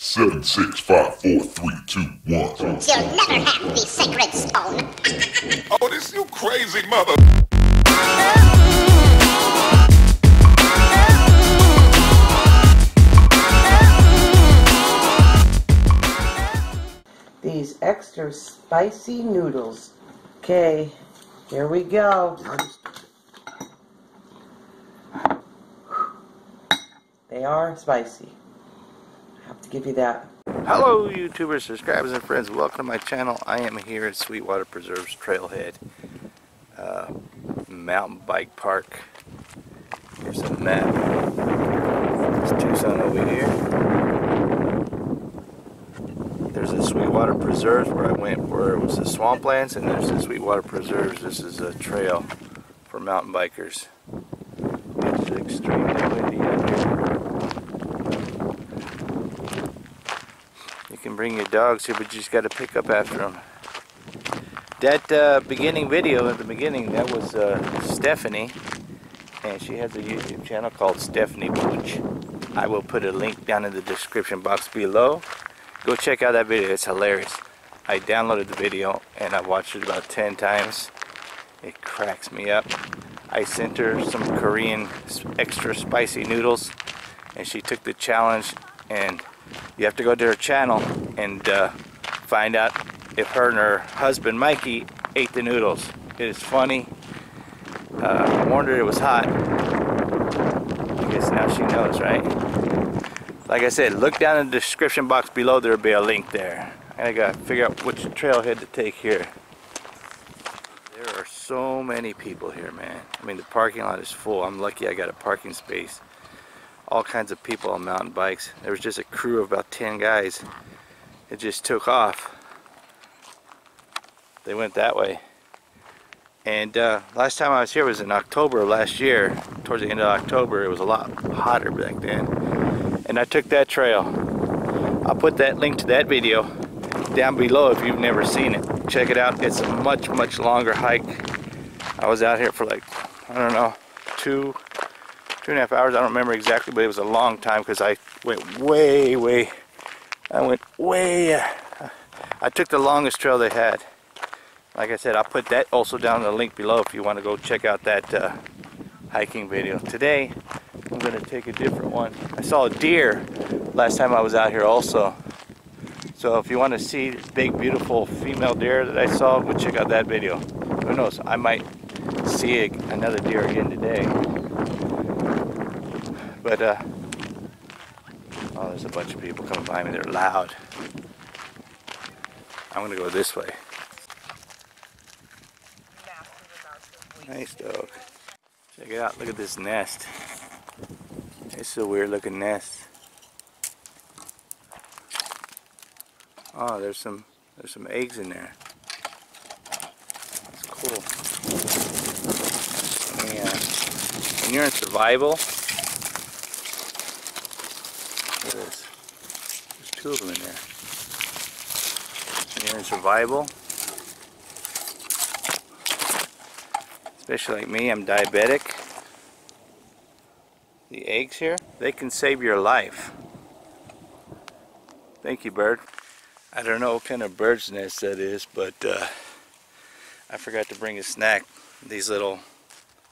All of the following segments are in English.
7, 6, 5, 4, 3, 2, 1. You'll never have the sacred stone. Oh, this you crazy mother. These extra spicy noodles. Okay, here we go. They are spicy. I have to give you that. Hello YouTubers, subscribers and friends, welcome to my channel. I am here at Sweetwater Preserve's Trailhead mountain bike park. Here's a map. There's Tucson over here. There's the Sweetwater Preserves where I went where it was the swamplands, and there's the Sweetwater Preserves. This is a trail for mountain bikers. It's extremely windy out here. You can bring your dogs here, but you just got to pick up after them. That beginning video at the beginning, that was Stephanie, and she has a YouTube channel called Stepahanie Channel. I will put a link down in the description box below. Go check out that video, it's hilarious. I downloaded the video and I watched it about 10 times. It cracks me up. I sent her some Korean extra spicy noodles, and she took the challenge, and you have to go to her channel and find out if her and her husband Mikey ate the noodles. It is funny. I warned her it was hot. I guess now she knows, right? Like I said, look down in the description box below. There will be a link there. I gotta figure out which trailhead to take here. There are so many people here, man. I mean, the parking lot is full. I'm lucky I got a parking space. All kinds of people on mountain bikes. There was just a crew of about 10 guys. It just took off. They went that way. And last time I was here was in October of last year. Towards the end of October, it was a lot hotter back then. And I took that trail. I'll put that link to that video down below if you've never seen it. Check it out. It's a much, much longer hike. I was out here for like, I don't know, two and a half hours. I don't remember exactly, but it was a long time because I went way. I took the longest trail they had. Like I said, I'll put that also down in the link below if you want to go check out that hiking video. Today, I'm going to take a different one. I saw a deer last time I was out here also. So if you want to see the big, beautiful female deer that I saw, go check out that video. Who knows, I might see another deer again today. But, oh, there's a bunch of people coming by me. They're loud. I'm going to go this way. Nice dog. Check it out. Look at this nest. It's a weird looking nest. Oh, there's some eggs in there. That's cool. Yeah. When you're in survival, look at this. There's 2 of them in there. When you're in survival, especially like me, I'm diabetic. The eggs here, they can save your life. Thank you, bird. I don't know what kind of bird's nest that is, but I forgot to bring a snack. These little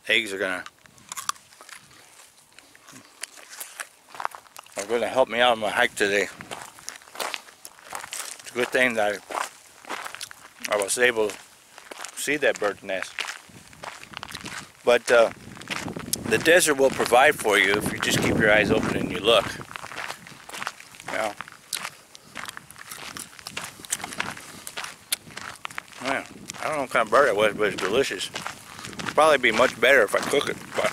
eggs are gonna help me out on my hike today. It's a good thing that I was able to see that bird's nest. But the desert will provide for you if you just keep your eyes open and you look. Yeah. Man, I don't know what kind of bird it was, but it's delicious. It'd probably be much better if I cook it, but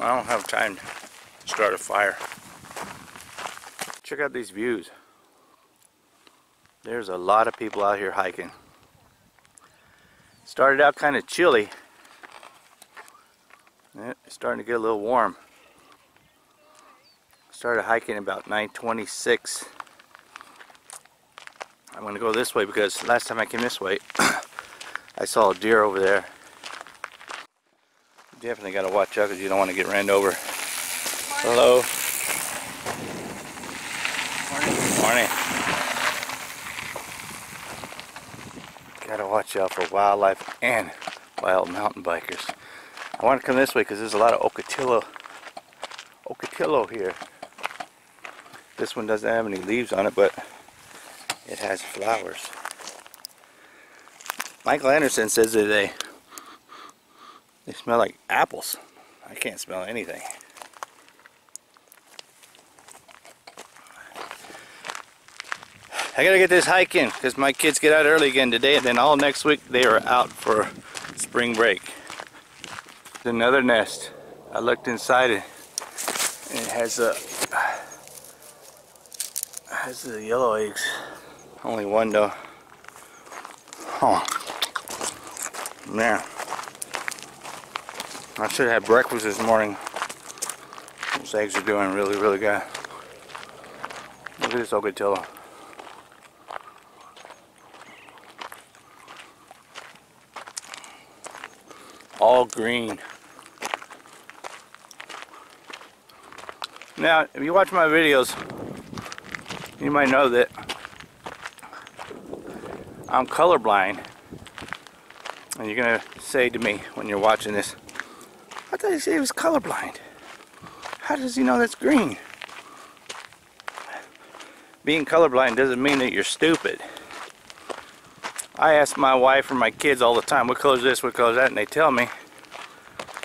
I don't have time to start a fire. Check out these views. There's a lot of people out here hiking. Started out kind of chilly. Yeah, it's starting to get a little warm. Started hiking about 9:26. I'm going to go this way because last time I came this way, I saw a deer over there. You definitely got to watch out because you don't want to get ran over. Hello. Morning. Gotta watch out for wildlife and wild mountain bikers. I want to come this way because there's a lot of Ocotillo here. This one doesn't have any leaves on it, but it has flowers. Michael Anderson says that they smell like apples. I can't smell anything. I gotta get this hike in because my kids get out early again today, and then all next week they are out for spring break. There's another nest. I looked inside it, and it has the yellow eggs. Only one though. Oh man, I should have had breakfast this morning. Those eggs are doing really, really good. Look at this Ocotillo. All green. Now, if you watch my videos, you might know that I'm colorblind. And you're gonna say to me when you're watching this, I thought he said he was colorblind. How does he know that's green? Being colorblind doesn't mean that you're stupid. I ask my wife or my kids all the time, what color is this, what color is that, and they tell me.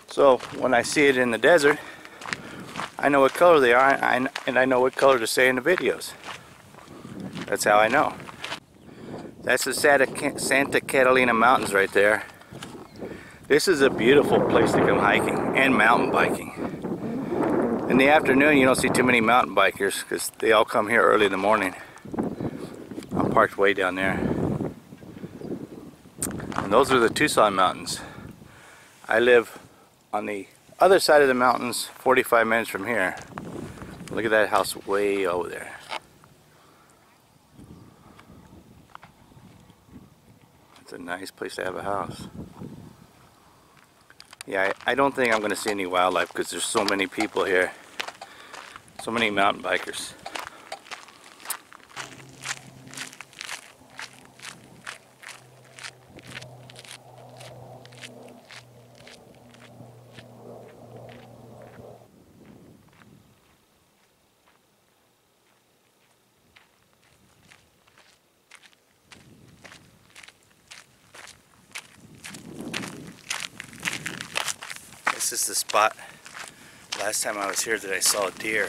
So when I see it in the desert, I know what color they are, and I know what color to say in the videos. That's how I know. That's the Santa Catalina Mountains right there. This is a beautiful place to come hiking and mountain biking. In the afternoon you don't see too many mountain bikers because they all come here early in the morning. I'm parked way down there. And those are the Tucson Mountains. I live on the other side of the mountains, 45 minutes from here. Look at that house way over there. It's a nice place to have a house. Yeah, I don't think I'm going to see any wildlife because there's so many people here. So many mountain bikers. This is the spot last time I was here that I saw a deer.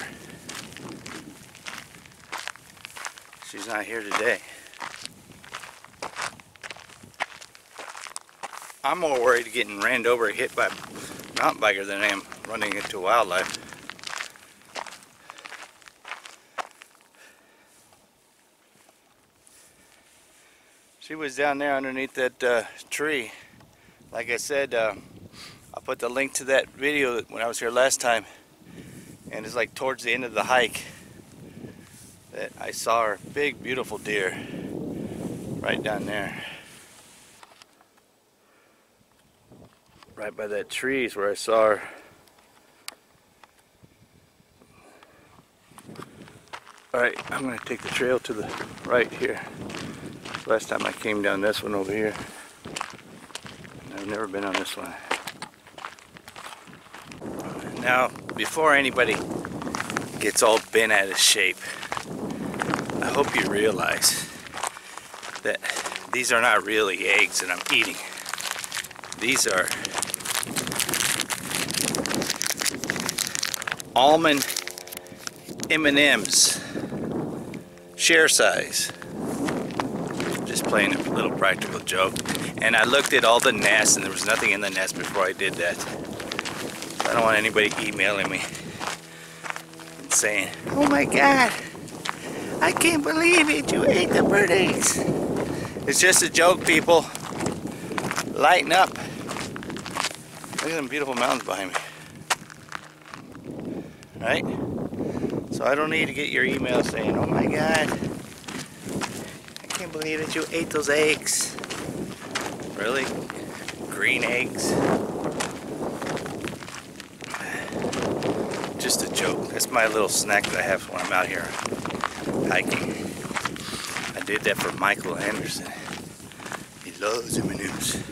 She's not here today. I'm more worried getting ran over or hit by a mountain biker than I am running into wildlife. She was down there underneath that tree. Like I said, I'll put the link to that video when I was here last time, and it's like towards the end of the hike that I saw her. Big beautiful deer right down there, right by that tree is where I saw her. Alright, I'm going to take the trail to the right here. Last time I came down this one over here. I've never been on this one. Now, before anybody gets all bent out of shape, I hope you realize that these are not really eggs that I'm eating. These are almond M&Ms, share size. Just playing a little practical joke. And I looked at all the nests and there was nothing in the nest before I did that. I don't want anybody emailing me and saying, oh my God, I can't believe it, you ate the bird eggs. It's just a joke, people. Lighten up. Look at them beautiful mountains behind me. Right? So I don't need to get your email saying, oh my God, I can't believe that you ate those eggs. Really? Green eggs? Just a joke. That's my little snack that I have when I'm out here hiking. I did that for Michael Anderson. He loves M&Ms.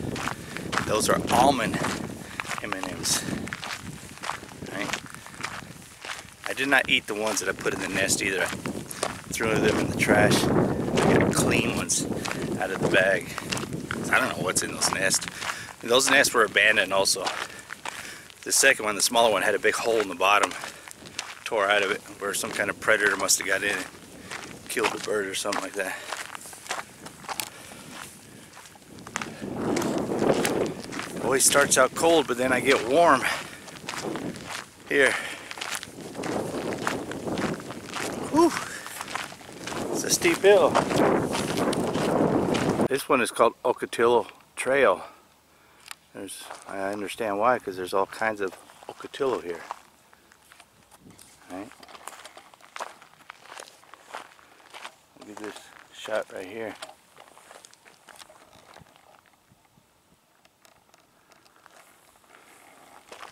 Those are almond M&Ms. Right? I did not eat the ones that I put in the nest either. I threw them in the trash. I got clean ones out of the bag. I don't know what's in those nests. And those nests were abandoned also. The second one, the smaller one, had a big hole in the bottom. Tore out of it where some kind of predator must have got in and killed the bird or something like that. It always starts out cold, but then I get warm. Here. Whew. It's a steep hill. This one is called Ocotillo Trail. I understand why, because there's all kinds of Ocotillo here. Right? Look at this shot right here.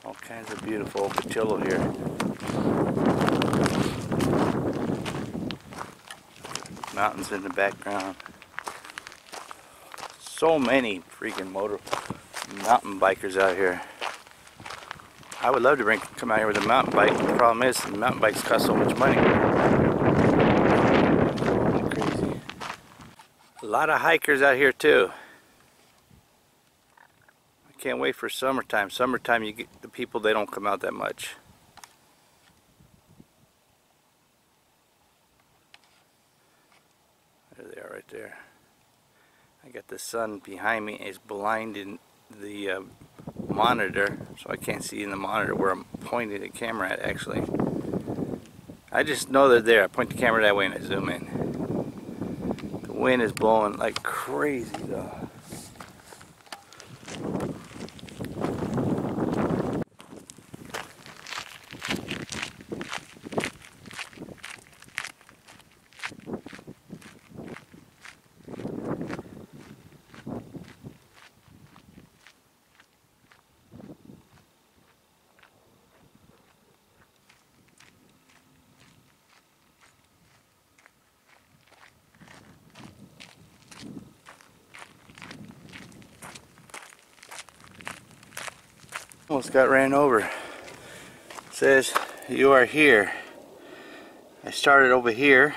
All kinds of beautiful Ocotillo here. Mountains in the background. So many freaking mountain bikers out here. I would love to come out here with a mountain bike. The problem is the mountain bikes cost so much money. Crazy. A lot of hikers out here too. I can't wait for summertime. Summertime, you get the people, they don't come out that much. There they are right there. I got the sun behind me. It's blinding the monitor, so I can't see in the monitor where I'm pointing the camera at actually. I just know they're there. I point the camera that way and I zoom in. The wind is blowing like crazy though. Almost got ran over. It says you are here. I started over here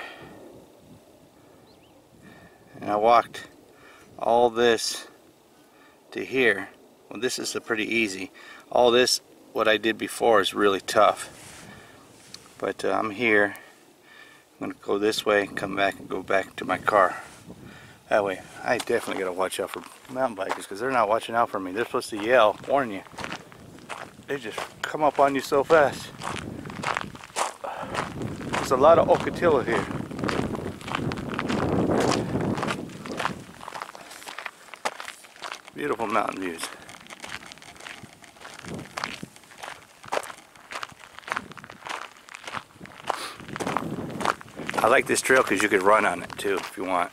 and I walked all this to here. Well, this is pretty easy. All this, what I did before, is really tough. But I'm here. I'm gonna go this way, come back and go back to my car. That way, I definitely gotta watch out for mountain bikers because they're not watching out for me. They're supposed to yell, warn you. They just come up on you so fast. There's a lot of Ocotillo here. Beautiful mountain views. I like this trail because you could run on it too if you want.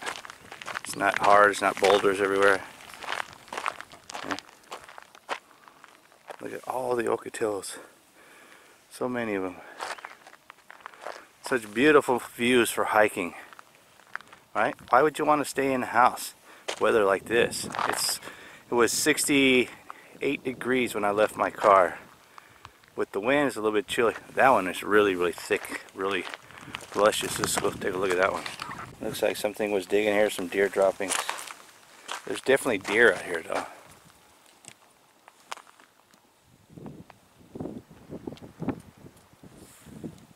It's not hard, it's not boulders everywhere. Look at all the Ocotillos. So many of them. Such beautiful views for hiking. Right? Why would you want to stay in the house? Weather like this. It was 68 degrees when I left my car. With the wind, it's a little bit chilly. That one is really, really thick. Really luscious. Let's go take a look at that one. Looks like something was digging here. Some deer droppings. There's definitely deer out here though.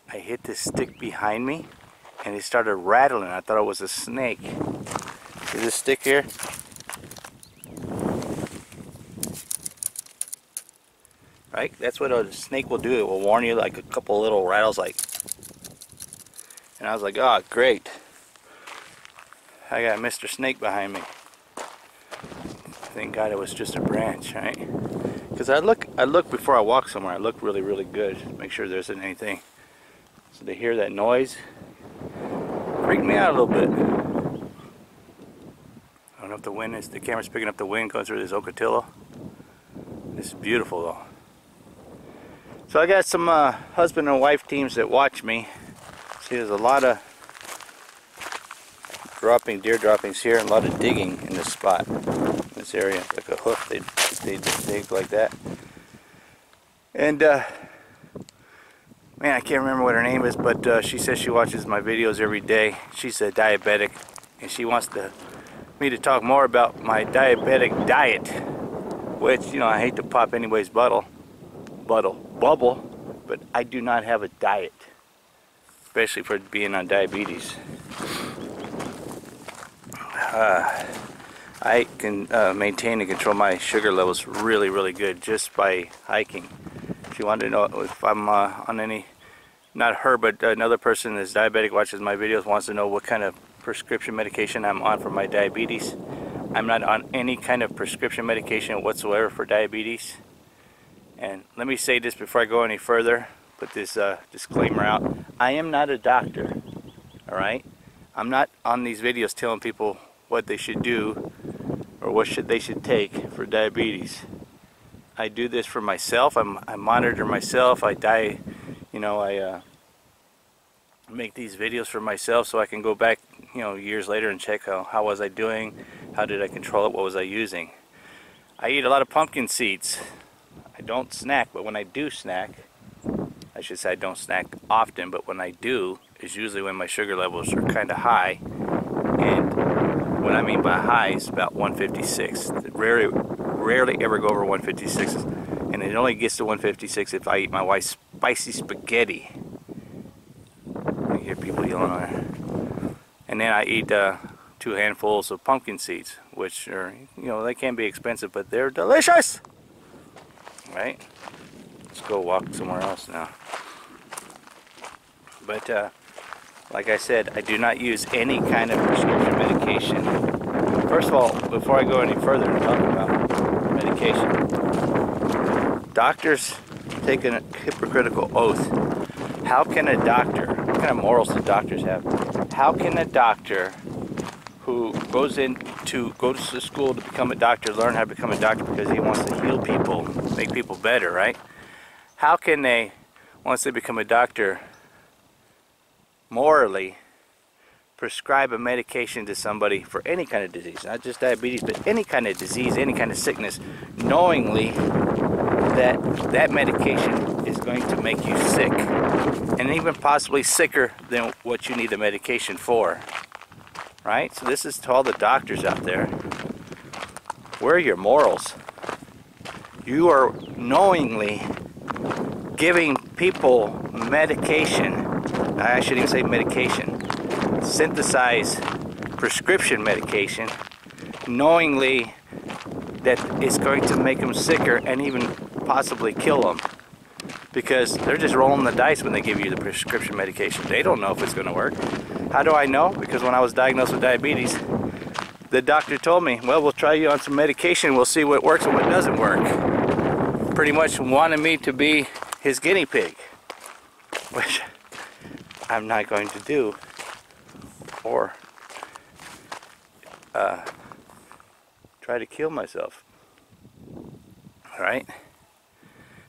I hit this stick behind me and it started rattling. I thought it was a snake. See this stick here? Right? That's what a snake will do. It will warn you, like a couple little rattles like. And I was like, oh great. I got Mr. Snake behind me. Thank God it was just a branch, right? Because I look before I walk somewhere. I look really, really good. Make sure there isn't anything. So to hear that noise freaked me out a little bit. I don't know if the wind is, the camera's picking up the wind going through this Ocotillo. This is beautiful though. So I got some husband and wife teams that watch me. See, there's a lot of deer droppings here, and a lot of digging in this spot, this area, like a hoof. They dig like that. And man, I can't remember what her name is, but she says she watches my videos every day. She's a diabetic, and she wants me to talk more about my diabetic diet, which, you know, I hate to pop anybody's bubble, but I do not have a diet, especially for being on diabetes. I can maintain and control my sugar levels really, really good just by hiking. If you want to know if I'm on any, not her, but another person that's diabetic watches my videos wants to know what kind of prescription medication I'm on for my diabetes. I'm not on any kind of prescription medication whatsoever for diabetes. And let me say this before I go any further, put this disclaimer out. I am not a doctor, alright? I'm not on these videos telling people what they should do or what they should take for diabetes. I do this for myself. I monitor myself. I make these videos for myself so I can go back, you know, years later and check how was I doing, how did I control it, what was I using. I eat a lot of pumpkin seeds. I don't snack, but when I do snack, I should say I don't snack often, but when I do, is usually when my sugar levels are kind of high. And what I mean by high is about 156. Rarely ever go over 156, and it only gets to 156 if I eat my wife's spicy spaghetti. You hear people yelling on her. And then I eat 2 handfuls of pumpkin seeds, which are, you know, they can be expensive, but they're delicious. Right? Let's go walk somewhere else now. But like I said, I do not use any kind of prescription medication. First of all, before I go any further and talk about medication, doctors take a hypocritical oath. How can a doctor, what kind of morals do doctors have? How can a doctor who go to school to become a doctor, learn how to become a doctor because he wants to heal people, make people better, right? How can they, once they become a doctor, morally prescribe a medication to somebody for any kind of disease, not just diabetes, but any kind of disease, any kind of sickness, knowingly that that medication is going to make you sick, and even possibly sicker than what you need the medication for, right? So this is to all the doctors out there. Where are your morals? You are knowingly giving people medication, I shouldn't even say medication, synthesized prescription medication, knowingly that it's going to make them sicker and even possibly kill them, because they're just rolling the dice when they give you the prescription medication. They don't know if it's going to work. How do I know? Because when I was diagnosed with diabetes, the doctor told me, well, we'll try you on some medication, we'll see what works and what doesn't work. Pretty much wanted me to be his guinea pig, which I'm not going to do, or try to kill myself. Alright?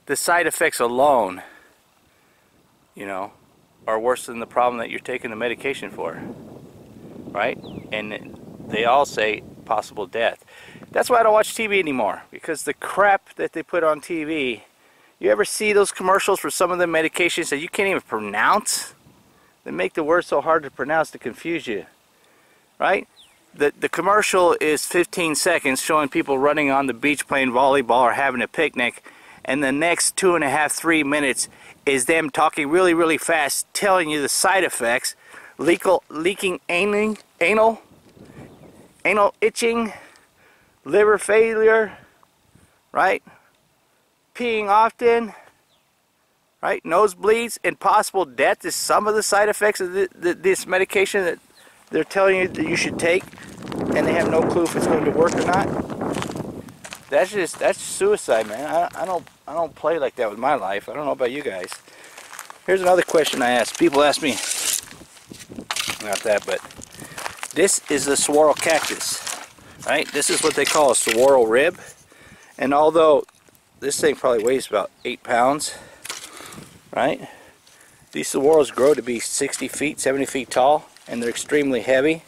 The side effects alone, you know, are worse than the problem that you're taking the medication for. Right? And they all say possible death. That's why I don't watch TV anymore, because the crap that they put on TV, you ever see those commercials for some of the medications that you can't even pronounce? They make the word so hard to pronounce to confuse you, right? The commercial is 15 seconds showing people running on the beach playing volleyball or having a picnic, and the next 2.5, 3 minutes is them talking really, really fast, telling you the side effects, leaking anal itching, liver failure, right? Peeing often, right? Nosebleeds, and possible death is some of the side effects of this medication that they're telling you that you should take, and they have no clue if it's going to work or not. That's suicide, man. I don't play like that with my life. I don't know about you guys. Here's another question I ask. People ask me, not that, but this is the saguaro cactus, right? This is what they call a saguaro rib, and although this thing probably weighs about 8 pounds, right? These saguaros grow to be 60 feet, 70 feet tall, and they're extremely heavy.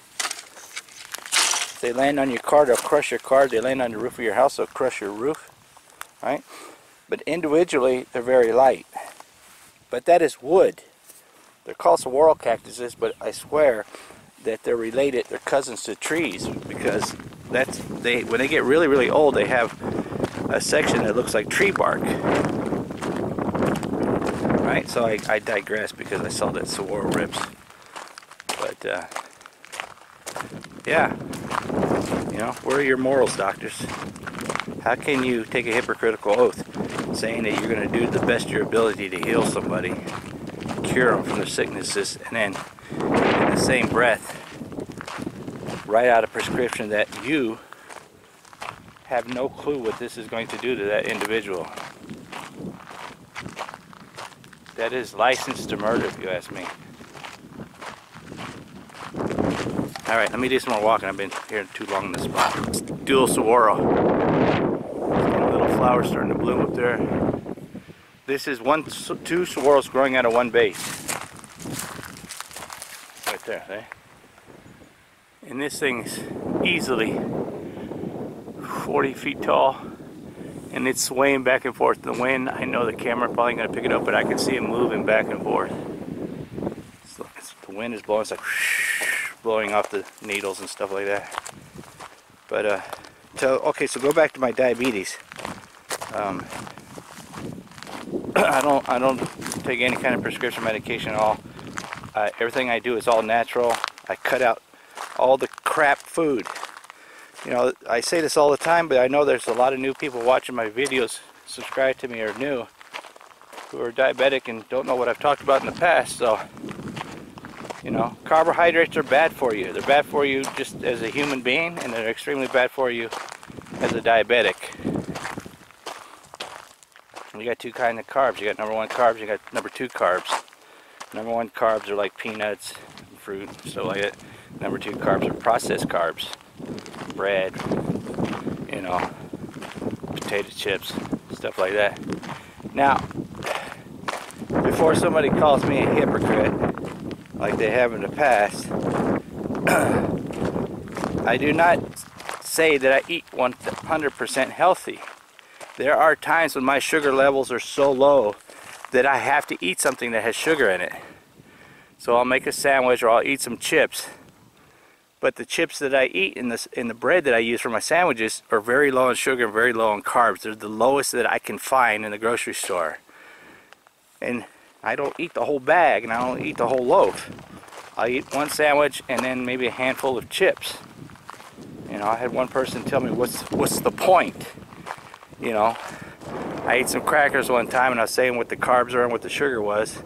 If they land on your car, they'll crush your car. If they land on the roof of your house, they'll crush your roof. Right? But individually, they're very light. But that is wood. They're called saguaro cactuses, but I swear that they're related, they're cousins to trees, because when they get really, really old, they have a section that looks like tree bark. Right? So I digress because I saw that saguaro rips. But yeah, you know, where are your morals, doctors? How can you take a hypocritical oath saying that you're going to do the best of your ability to heal somebody, cure them from their sicknesses, and then in the same breath write out a prescription that you have no clue what this is going to do to that individual? That is licensed to murder, if you ask me. Alright, let me do some more walking. I've been here too long in this spot. Dual saguaro. A little flower starting to bloom up there. This is two saguaros growing out of one base. Right there, see? And this thing's easily 40 feet tall. And it's swaying back and forth. The wind, I know the camera probably going to pick it up, but I can see it moving back and forth. The wind is blowing, it's like blowing off the needles and stuff like that. But okay, so go back to my diabetes. I don't take any kind of prescription medication at all. Everything I do is all natural. I cut out all the crap food. You know, I say this all the time, but I know there's a lot of new people watching my videos, subscribe to me, or new, who are diabetic and don't know what I've talked about in the past. So, you know, carbohydrates are bad for you. They're bad for you just as a human being, and they're extremely bad for you as a diabetic. You got two kinds of carbs. You got number one carbs, you got number two carbs. Number one carbs are like peanuts, fruit, stuff like that. Number two carbs are processed carbs. Bread, you know, potato chips, stuff like that. Now, before somebody calls me a hypocrite, like they have in the past, I do not say that I eat 100% healthy. There are times when my sugar levels are so low that I have to eat something that has sugar in it. So I'll make a sandwich or I'll eat some chips. But the chips that I eat and the bread that I use for my sandwiches are very low in sugar and very low in carbs. They're the lowest that I can find in the grocery store. And I don't eat the whole bag and I don't eat the whole loaf. I eat one sandwich and then maybe a handful of chips. You know, I had one person tell me, what's the point? You know, I ate some crackers one time and I was saying what the carbs are and what the sugar was.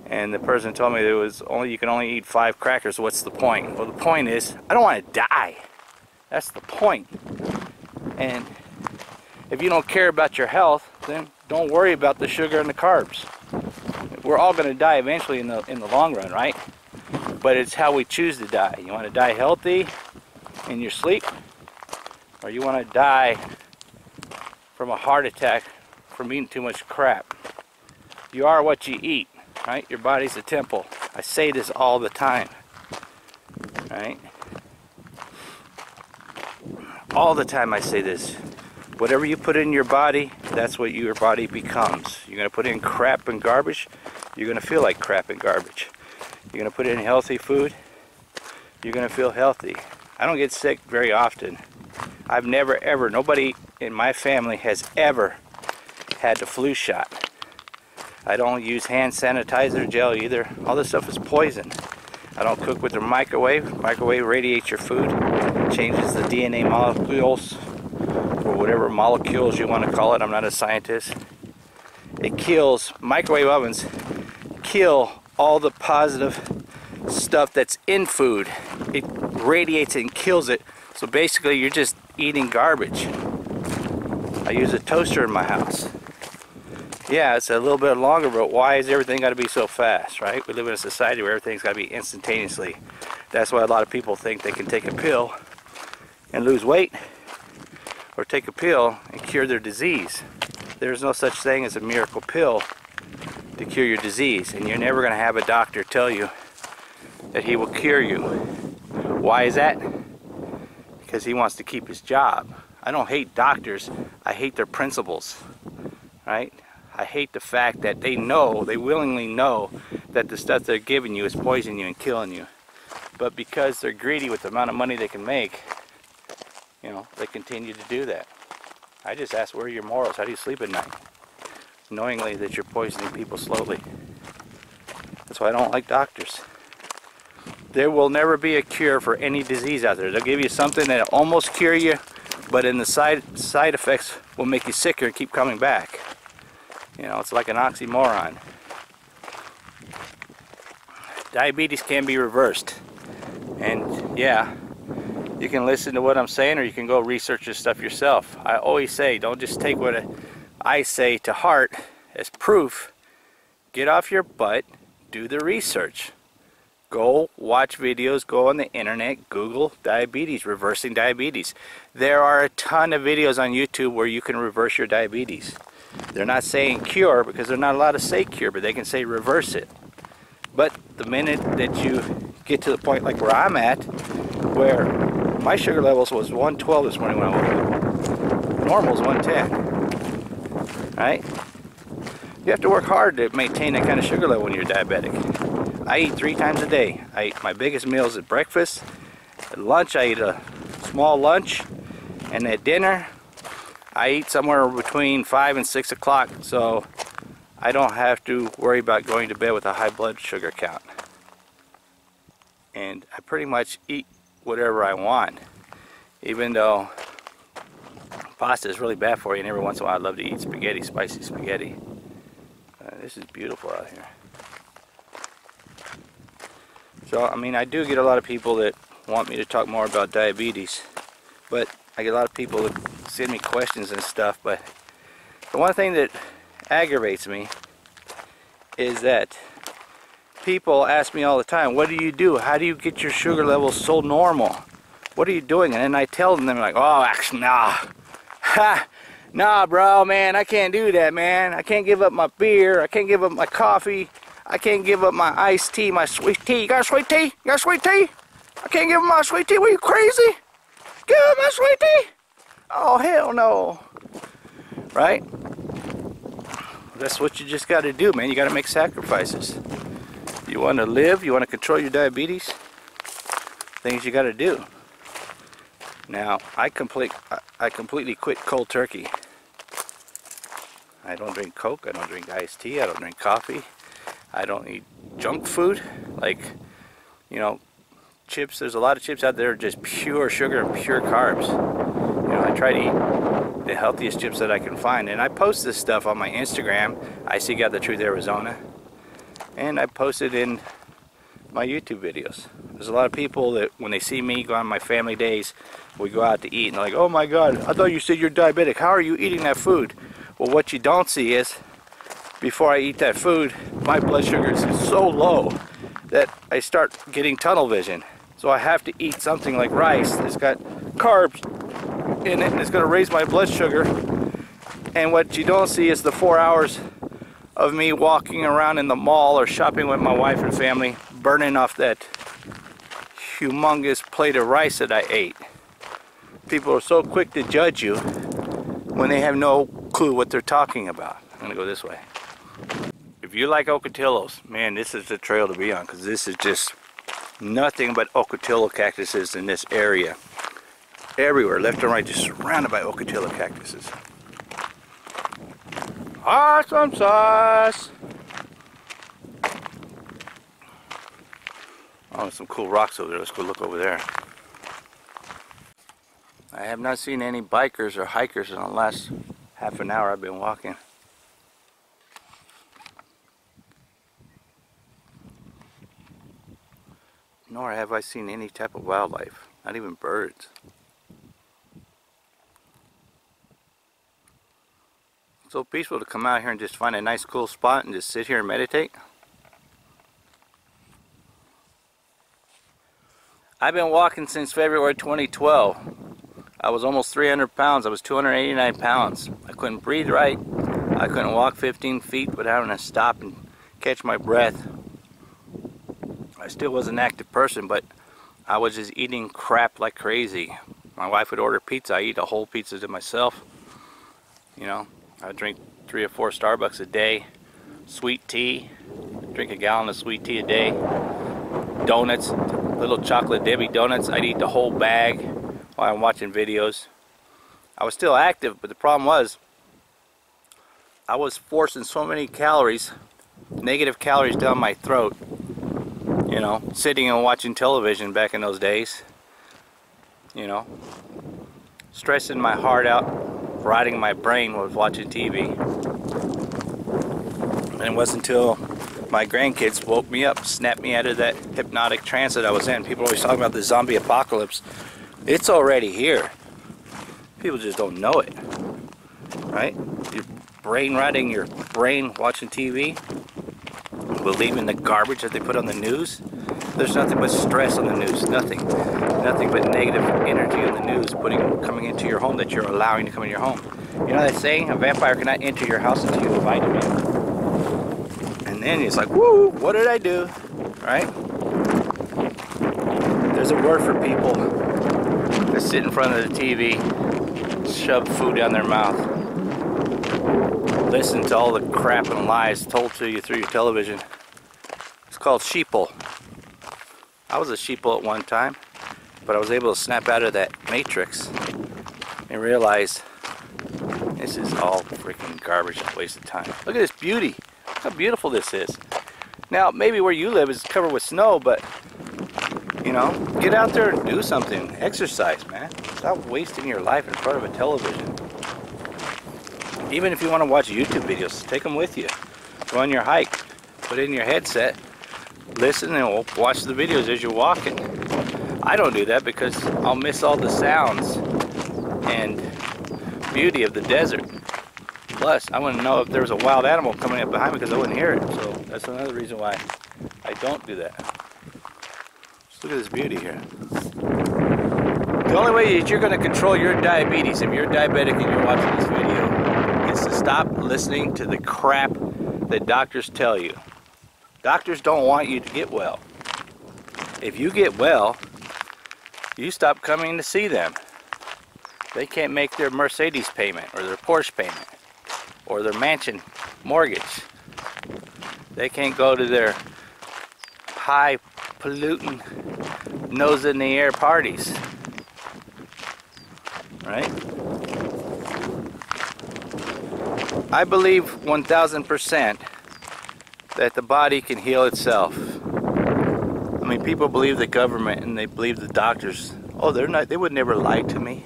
And the person told me you can only eat 5 crackers. What's the point? Well, the point is, I don't want to die. That's the point. And if you don't care about your health, then don't worry about the sugar and the carbs. We're all going to die eventually in the long run, right? But it's how we choose to die. You want to die healthy in your sleep, or you want to die from a heart attack from eating too much crap? You are what you eat. Right? Your body's a temple. I say this all the time. Right? All the time I say this. Whatever you put in your body, that's what your body becomes. You're going to put in crap and garbage, you're going to feel like crap and garbage. You're going to put in healthy food, you're going to feel healthy. I don't get sick very often. I've never ever, nobody in my family has ever had the flu shot. I don't use hand sanitizer gel either. All this stuff is poison. I don't cook with the microwave. Microwave radiates your food, changes the DNA molecules, or whatever molecules you want to call it. I'm not a scientist. It kills, microwave ovens kill all the positive stuff that's in food. It radiates it and kills it. So basically you're just eating garbage. I use a toaster in my house. Yeah, it's a little bit longer, but why is everything got to be so fast, right? We live in a society where everything's got to be instantaneously. That's why a lot of people think they can take a pill and lose weight, or take a pill and cure their disease. There's no such thing as a miracle pill to cure your disease, and you're never going to have a doctor tell you that he will cure you. Why is that? because he wants to keep his job. I don't hate doctors, I hate their principles, right? I hate the fact that they willingly know that the stuff they're giving you is poisoning you and killing you. But because they're greedy with the amount of money they can make, you know, they continue to do that. I just ask, where are your morals? How do you sleep at night? Knowingly that you're poisoning people slowly. That's why I don't like doctors. There will never be a cure for any disease out there. They'll give you something that'll almost cure you, but in the side effects will make you sicker and keep coming back. You know, it's like an oxymoron. Diabetes can be reversed. And yeah, you can listen to what I'm saying, or you can go research this stuff yourself. I always say, don't just take what I say to heart as proof. Get off your butt, do the research. Go watch videos, go on the internet, Google diabetes, reversing diabetes. There are a ton of videos on YouTube where you can reverse your diabetes. They're not saying cure, because they're not allowed to say cure, but they can say reverse it. But the minute that you get to the point like where I'm at, where my sugar levels was 112 this morning when I woke up. Normal is 110. Right? You have to work hard to maintain that kind of sugar level when you're diabetic. I eat 3 times a day. I eat my biggest meals at breakfast. At lunch, I eat a small lunch. And at dinner, I eat somewhere between 5 and 6 o'clock, so I don't have to worry about going to bed with a high blood sugar count. And I pretty much eat whatever I want, even though pasta is really bad for you, and every once in a while I love to eat spaghetti, spicy spaghetti. This is beautiful out here. So, I mean, I do get a lot of people that want me to talk more about diabetes, but I get a lot of people that send me questions and stuff. But the one thing that aggravates me is that people ask me all the time, what do you do? How do you get your sugar levels so normal? What are you doing? And then I tell them, like, oh, actually, nah. Ha! Nah, bro, man, I can't do that, man. I can't give up my beer. I can't give up my coffee. I can't give up my iced tea, my sweet tea. You got a sweet tea? You got a sweet tea? I can't give up my sweet tea. What, are you crazy? Give up my sweet tea? Oh, hell no. Right? That's what you just got to do, man. You got to make sacrifices. You want to live? You want to control your diabetes? Things you got to do. Now, I completely quit cold turkey. I don't drink Coke. I don't drink iced tea. I don't drink coffee. I don't eat junk food. Like, you know, chips. There's a lot of chips out there just pure sugar and pure carbs. You know, I try to eat the healthiest chips that I can find. And I post this stuff on my Instagram. I Seek Out the Truth Arizona. And I post it in my YouTube videos. There's a lot of people that when they see me go on my family days, we go out to eat and they're like, oh my God, I thought you said you're diabetic. How are you eating that food? Well, what you don't see is before I eat that food, my blood sugar is so low that I start getting tunnel vision. So I have to eat something like rice that's got carbs in it and it's going to raise my blood sugar. And what you don't see is the 4 hours of me walking around in the mall or shopping with my wife and family, burning off that humongous plate of rice that I ate. People are so quick to judge you when they have no clue what they're talking about. I'm going to go this way. If you like Ocotillos, man, this is the trail to be on, because this is just nothing but Ocotillo cactuses in this area. Everywhere, left and right, just surrounded by Ocotillo cactuses. Awesome sauce! Oh, some cool rocks over there. Let's go look over there. I have not seen any bikers or hikers in the last half an hour I've been walking. Nor have I seen any type of wildlife, not even birds. It's so peaceful to come out here and just find a nice cool spot and just sit here and meditate. I've been walking since February 2012. I was almost 300 pounds. I was 289 pounds. I couldn't breathe right. I couldn't walk 15 feet without having to stop and catch my breath. I still was an active person, but I was just eating crap like crazy. My wife would order pizza. I eat a whole pizza to myself. You know, I drink 3 or 4 Starbucks a day. Sweet tea. Drink a gallon of sweet tea a day. Donuts. Little chocolate Debbie donuts. I'd eat the whole bag while I'm watching videos. I was still active, but the problem was I was forcing so many calories, negative calories down my throat, you know, sitting and watching television back in those days, you know, stressing my heart out, rotting my brain with watching TV. And it wasn't until my grandkids woke me up, snapped me out of that hypnotic trance that I was in. People always talk about the zombie apocalypse. It's already here. People just don't know it, right? Your brain rotting, your brain watching TV, believing the garbage that they put on the news. There's nothing but stress on the news, nothing but negative energy on the news coming into your home that you're allowing to come in your home. You know that saying, a vampire cannot enter your house until you invite him in. And then it's like, woo, what did I do, right? There's a word for people that sit in front of the TV, shove food down their mouth, listen to all the crap and lies told to you through your television. It's called sheeple. I was a sheeple at one time, but I was able to snap out of that matrix and realize this is all freaking garbage and waste of time. Look at this beauty. Look how beautiful this is. Now, maybe where you live is covered with snow, but you know, get out there and do something. Exercise, man. Stop wasting your life in front of a television. Even if you want to watch YouTube videos, take them with you. Go on your hike, put in your headset, listen and watch the videos as you're walking. I don't do that because I'll miss all the sounds and beauty of the desert. Plus, I wouldn't know if there was a wild animal coming up behind me because I wouldn't hear it. So that's another reason why I don't do that. Just look at this beauty here. The only way that you're going to control your diabetes, if you're diabetic and you're watching this video, is to stop listening to the crap that doctors tell you. Doctors don't want you to get well. If you get well, you stop coming to see them. They can't make their Mercedes payment or their Porsche payment or their mansion mortgage. They can't go to their high polluting nose in the air parties. Right? I believe 1000% that the body can heal itself. I mean, people believe the government and they believe the doctors. Oh, they would never lie to me.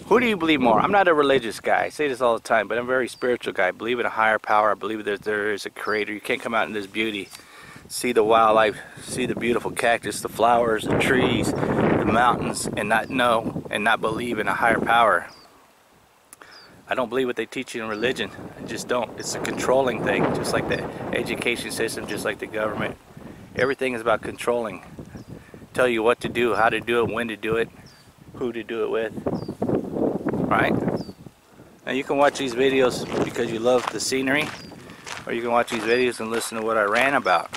Who do you believe more? I'm not a religious guy. I say this all the time, but I'm a very spiritual guy. I believe in a higher power. I believe that there is a creator. You can't come out in this beauty, see the wildlife, see the beautiful cactus, the flowers, the trees, the mountains, and not know and not believe in a higher power. I don't believe what they teach you in religion. I just don't. It's a controlling thing, just like the education system, just like the government. Everything is about controlling. Tell you what to do, how to do it, when to do it, who to do it with. Right? Now you can watch these videos because you love the scenery, or you can watch these videos and listen to what I rant about.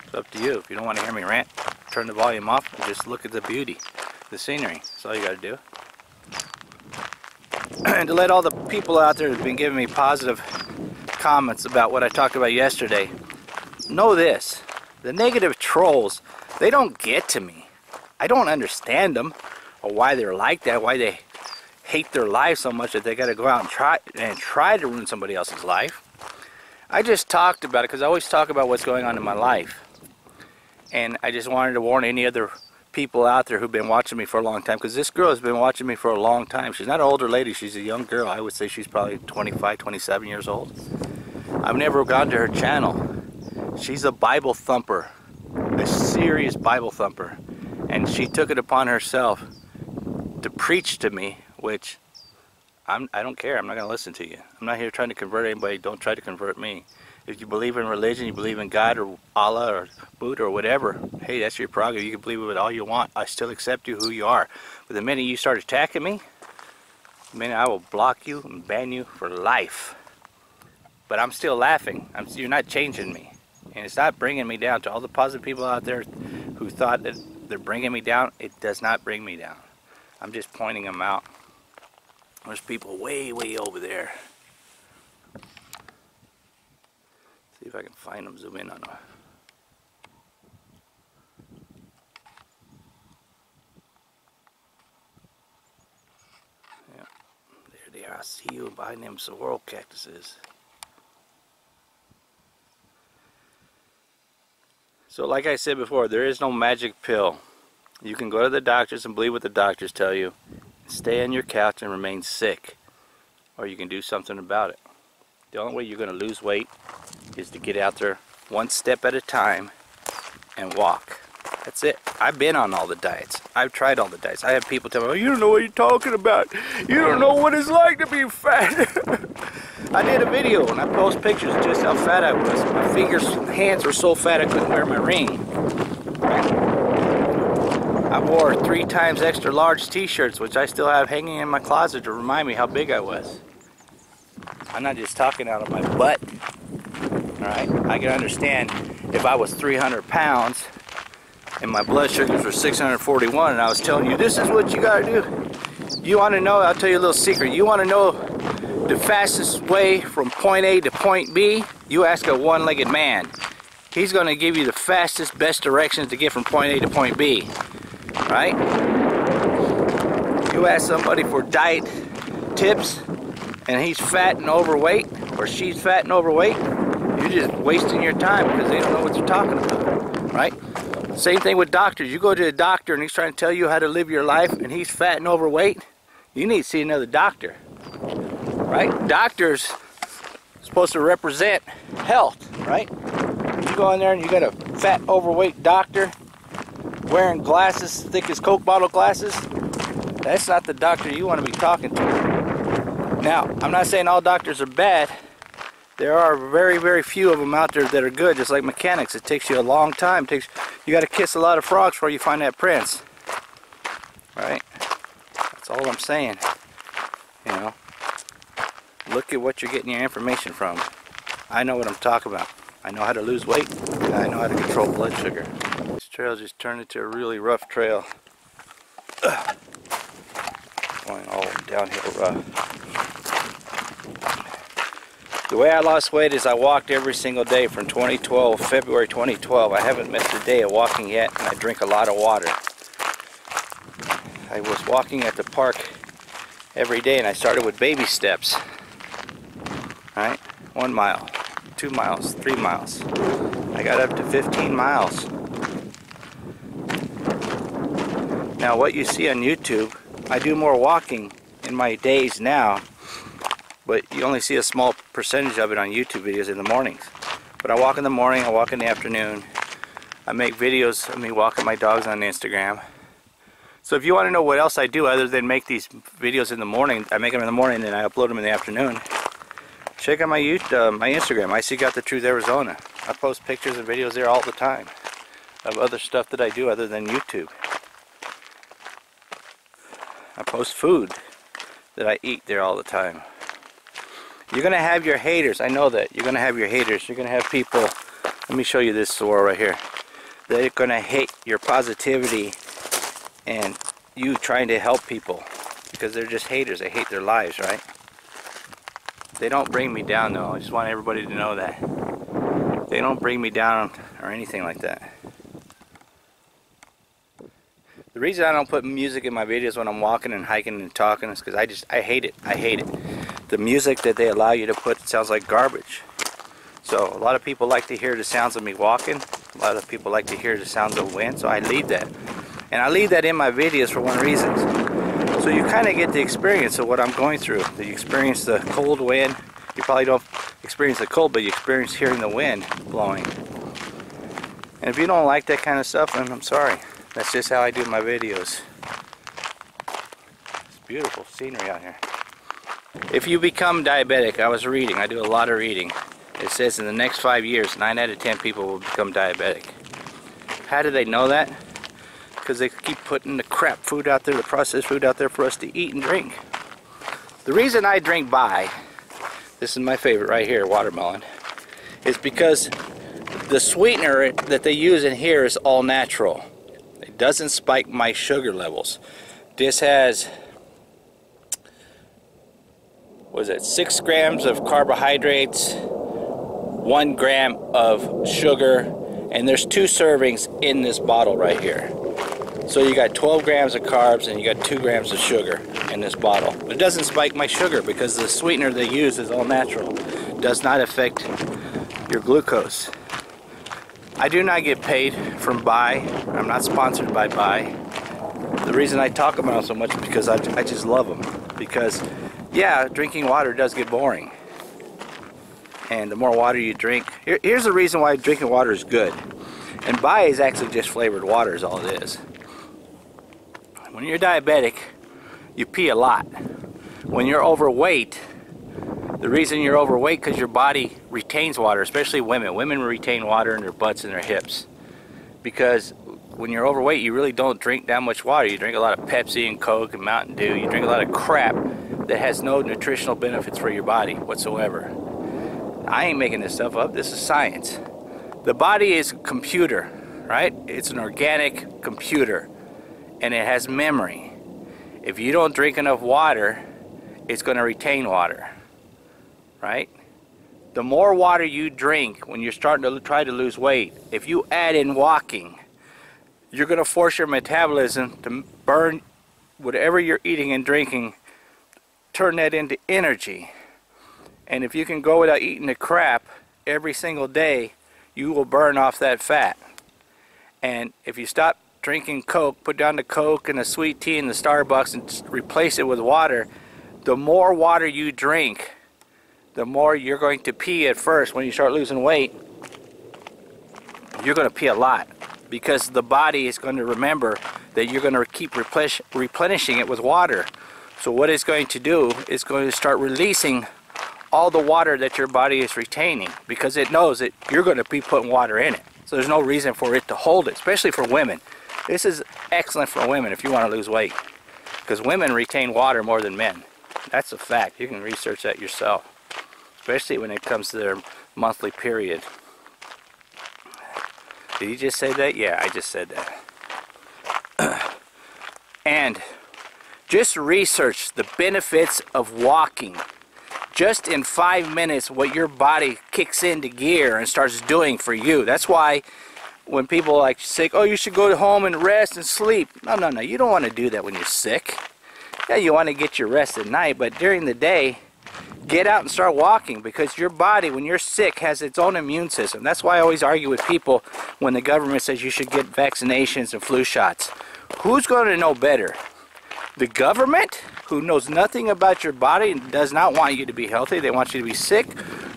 It's up to you. If you don't want to hear me rant, turn the volume off and just look at the beauty, the scenery. That's all you got to do. And to let all the people out there who've been giving me positive comments about what I talked about yesterday, know this. The negative trolls, they don't get to me. I don't understand them or why they're like that, why they hate their life so much that they got to go out and try to ruin somebody else's life. I just talked about it because I always talk about what's going on in my life. And I just wanted to warn any other people out there who've been watching me for a long time, because this girl has been watching me for a long time. She's not an older lady, she's a young girl. I would say she's probably 25, 27 years old. I've never gone to her channel. She's a Bible thumper, a serious Bible thumper, and she took it upon herself to preach to me, which I don't care. I'm not going to listen to you. I'm not here trying to convert anybody. Don't try to convert me. If you believe in religion, you believe in God or Allah or Buddha or whatever, hey, that's your prerogative. You can believe it all you want. I still accept you who you are. But the minute you start attacking me, the minute I will block you and ban you for life. But I'm still laughing. You're not changing me. And it's not bringing me down. To all the positive people out there who thought that they're bringing me down, it does not bring me down. I'm just pointing them out. There's people way over there. See if I can find them, zoom in on them. Yeah, there they are. I see you behind them saguaro cactuses. So like I said before, there is no magic pill. You can go to the doctors and believe what the doctors tell you. Stay on your couch and remain sick. Or you can do something about it. The only way you're going to lose weight is to get out there one step at a time and walk. That's it. I've been on all the diets. I've tried all the diets. I have people tell me, oh, you don't know what you're talking about. You don't know what it's like to be fat. I did a video and I post pictures of just how fat I was. My fingers and hands were so fat I couldn't wear my ring. I wore 3 times extra large t-shirts, which I still have hanging in my closet to remind me how big I was. I'm not just talking out of my butt. Alright? I can understand if I was 300 pounds and my blood sugars were 641 and I was telling you, this is what you gotta do. You wanna know, I'll tell you a little secret. You wanna know the fastest way from point A to point B? You ask a one-legged man. He's gonna give you the fastest, best directions to get from point A to point B. Right? You ask somebody for diet tips and he's fat and overweight, or she's fat and overweight, you're just wasting your time because they don't know what they're talking about, right? Same thing with doctors. You go to a doctor and he's trying to tell you how to live your life and he's fat and overweight, you need to see another doctor, right? Doctors are supposed to represent health, right? You go in there and you got a fat, overweight doctor wearing glasses thick as Coke bottle glasses, that's not the doctor you want to be talking to. Now, I'm not saying all doctors are bad. There are very few of them out there that are good, just like mechanics. It takes you a long time. You got to kiss a lot of frogs before you find that prince. Right? That's all I'm saying. You know, look at what you're getting your information from. I know what I'm talking about. I know how to lose weight, and I know how to control blood sugar. This trail just turned into a really rough trail. Going all downhill rough. The way I lost weight is I walked every single day from February 2012. I haven't missed a day of walking yet, and I drink a lot of water. I was walking at the park every day, and I started with baby steps. Right? 1 mile, 2 miles, 3 miles. I got up to 15 miles. Now what you see on YouTube, I do more walking in my days now, but you only see a small percentage of it on YouTube videos in the mornings. But I walk in the morning, I walk in the afternoon. I make videos of me walking my dogs on Instagram. So if you want to know what else I do other than make these videos in the morning, I make them in the morning and I upload them in the afternoon. Check out my YouTube, my Instagram, I See Got the Truth Arizona. I post pictures and videos there all the time of other stuff that I do other than YouTube. I post food that I eat there all the time. You're going to have your haters. I know that. You're going to have your haters. You're going to have people. Let me show you this sword right here. They're going to hate your positivity and you trying to help people. Because they're just haters. They hate their lives, right? They don't bring me down, though. I just want everybody to know that. They don't bring me down or anything like that. The reason I don't put music in my videos when I'm walking and hiking and talking is because I hate it. I hate it. The music that they allow you to put sounds like garbage. So a lot of people like to hear the sounds of me walking. A lot of people like to hear the sounds of wind, so I leave that. And I leave that in my videos for one reason. So you kind of get the experience of what I'm going through. You experience the cold wind. You probably don't experience the cold, but you experience hearing the wind blowing. And if you don't like that kind of stuff, then I'm sorry. That's just how I do my videos. It's beautiful scenery out here. If you become diabetic, I was reading, I do a lot of reading. It says in the next 5 years, 9 out of 10 people will become diabetic. How do they know that? Because they keep putting the crap food out there, the processed food out there for us to eat and drink. The reason I drink Bai, this is my favorite right here, watermelon, is because the sweetener that they use in here is all natural. It doesn't spike my sugar levels. This has, what is it, 6 grams of carbohydrates, 1 gram of sugar, and there's 2 servings in this bottle right here. So you got 12 grams of carbs and you got 2 grams of sugar in this bottle. But it doesn't spike my sugar because the sweetener they use is all natural. Does not affect your glucose. I do not get paid from Buy. I'm not sponsored by Buy. The reason I talk about them so much is because I just love them. Because, yeah, drinking water does get boring. And the more water you drink, here's the reason why drinking water is good. And Buy is actually just flavored water is all it is. When you're diabetic, you pee a lot. When you're overweight, the reason you're overweight because your body retains water, especially women. Women retain water in their butts and their hips. Because when you're overweight, you really don't drink that much water. You drink a lot of Pepsi and Coke and Mountain Dew. You drink a lot of crap that has no nutritional benefits for your body whatsoever. I ain't making this stuff up. This is science. The body is a computer, right? It's an organic computer. And it has memory. If you don't drink enough water, it's going to retain water, right? The more water you drink when you're starting to try to lose weight, if you add in walking, you're going to force your metabolism to burn whatever you're eating and drinking, turn that into energy. And if you can go without eating the crap every single day, you will burn off that fat. And if you stop drinking Coke, put down the Coke and the sweet tea and the Starbucks and replace it with water, the more water you drink, the more you're going to pee at first. When you start losing weight, you're going to pee a lot because the body is going to remember that you're going to keep replenishing it with water. So what it's going to do is going to start releasing all the water that your body is retaining because it knows that you're going to be putting water in it. So there's no reason for it to hold it, especially for women. This is excellent for women if you want to lose weight because women retain water more than men. That's a fact. You can research that yourself, especially when it comes to their monthly period. Did you just say that? Yeah, I just said that. And just research the benefits of walking. Just in 5 minutes, what your body kicks into gear and starts doing for you. That's why when people like say, oh, you should go home and rest and sleep. No. You don't want to do that when you're sick. Yeah, you want to get your rest at night, but during the day, get out and start walking because your body, when you're sick, has its own immune system. That's why I always argue with people when the government says you should get vaccinations and flu shots. Who's going to know better? The government, who knows nothing about your body and does not want you to be healthy, they want you to be sick,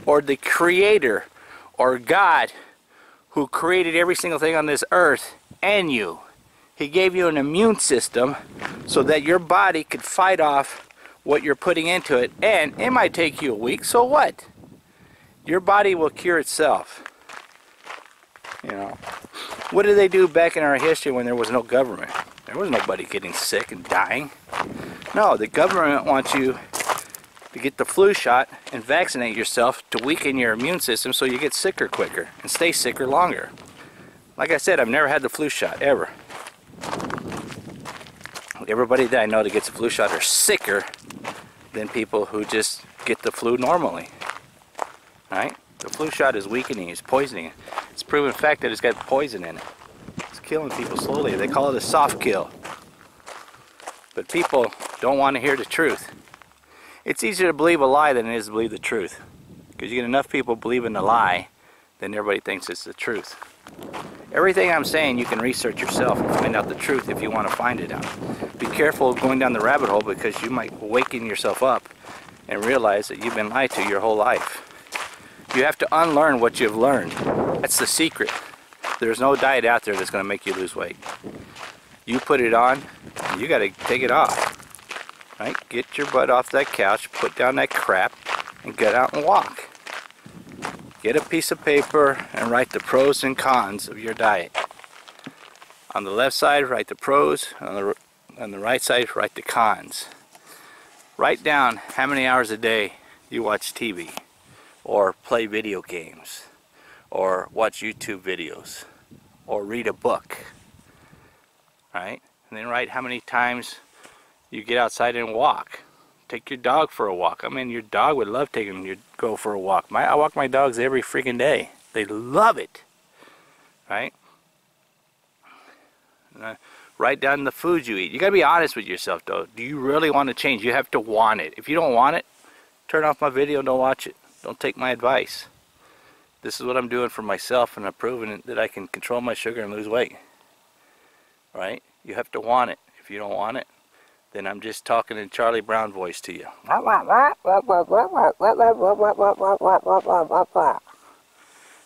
or the Creator, or God, who created every single thing on this earth and you. He gave you an immune system so that your body could fight off what you're putting into it, and it might take you a week, so what? Your body will cure itself. You know, what did they do back in our history when there was no government? There was nobody getting sick and dying. No, the government wants you to get the flu shot and vaccinate yourself to weaken your immune system so you get sicker quicker and stay sicker longer. Like I said, I've never had the flu shot, ever. Everybody that I know that gets the flu shot are sicker than people who just get the flu normally. Right? The flu shot is weakening, it's poisoning. It's proven fact that it's got poison in it. It's killing people slowly. They call it a soft kill. But people don't want to hear the truth. It's easier to believe a lie than it is to believe the truth. Because you get enough people believing the lie, then everybody thinks it's the truth. Everything I'm saying you can research yourself and find out the truth if you want to find it out. Be careful of going down the rabbit hole because you might waken yourself up and realize that you've been lied to your whole life. You have to unlearn what you've learned. That's the secret. There's no diet out there that's going to make you lose weight. You put it on, you got to take it off. Right? Get your butt off that couch, put down that crap, and get out and walk. Get a piece of paper and write the pros and cons of your diet. On the left side, write the pros. On the right side, write the cons. Write down how many hours a day you watch TV, or play video games, or watch YouTube videos, or read a book. Right? And then write how many times You get outside and walk. Take your dog for a walk. I mean, your dog would love taking you go for a walk. I walk my dogs every freaking day. They love it, right? Write down the foods you eat. You gotta be honest with yourself, though. Do you really want to change? You have to want it. If you don't want it, turn off my video. Don't watch it. Don't take my advice. This is what I'm doing for myself, and I'm proving that I can control my sugar and lose weight. Right? You have to want it. If you don't want it, then I'm just talking in Charlie Brown voice to you.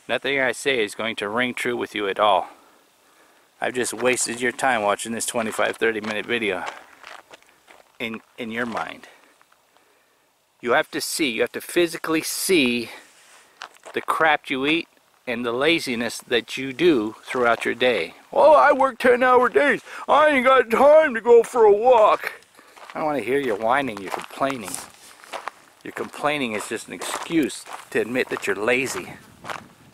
Nothing I say is going to ring true with you at all. I've just wasted your time watching this 25-30 minute video in your mind. You have to see, you have to physically see the crap you eat and the laziness that you do throughout your day. Oh, I work 10-hour days. I ain't got time to go for a walk. I don't want to hear you whining, you're complaining. Your complaining is just an excuse to admit that you're lazy.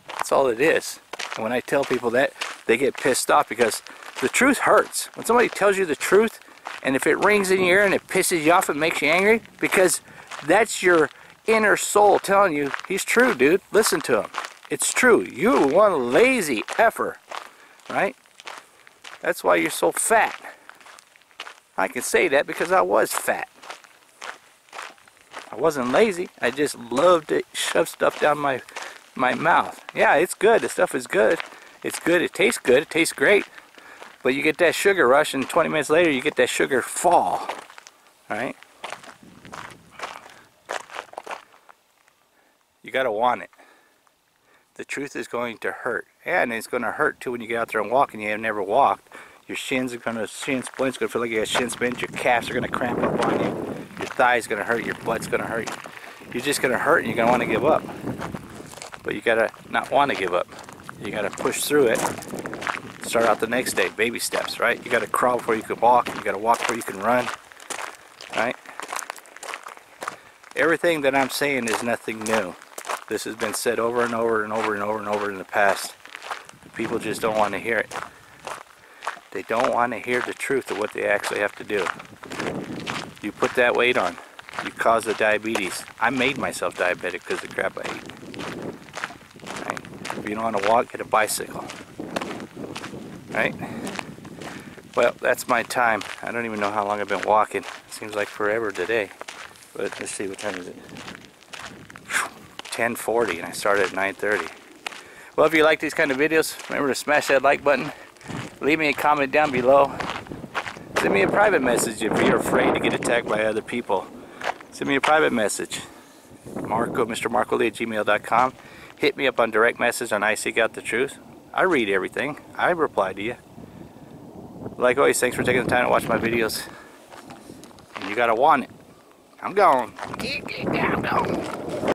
That's all it is. And when I tell people that, they get pissed off because the truth hurts. When somebody tells you the truth, and if it rings in your ear and it pisses you off and makes you angry, because that's your inner soul telling you, he's true, dude. Listen to him. It's true. You one lazy effer, right? That's why you're so fat. I can say that because I was fat. I wasn't lazy. I just loved to shove stuff down my mouth. Yeah, it's good. The stuff is good. It's good. It tastes good. It tastes great. But you get that sugar rush, and 20 minutes later you get that sugar fall. Right? You gotta want it. The truth is going to hurt. Yeah, and it's going to hurt too when you get out there and walk and you have never walked. Your shins are going to, shin splints going to feel like you got shin splints. Your calves are going to cramp up on you. Your thigh's going to hurt. Your butt's going to hurt. You're just going to hurt and you're going to want to give up. But you got to not want to give up. You got to push through it. Start out the next day. Baby steps, right? You got to crawl before you can walk. You got to walk before you can run. Right? Everything that I'm saying is nothing new. This has been said over and over and over and over and over in the past. People just don't want to hear it. They don't want to hear the truth of what they actually have to do. You put that weight on, you cause the diabetes. I made myself diabetic because of the crap I ate. Right? If you don't want to walk, get a bicycle. Right? Well, that's my time. I don't even know how long I've been walking. It seems like forever today. But let's see, what time is it? 10:40, and I started at 9:30. Well, if you like these kind of videos, remember to smash that like button. Leave me a comment down below. Send me a private message if you're afraid to get attacked by other people. Send me a private message. Mr. Marco@gmail.com. Hit me up on direct message on I Seek Out the Truth. I read everything. I reply to you. Like always, thanks for taking the time to watch my videos. And you gotta want it. I'm gone. I'm gone.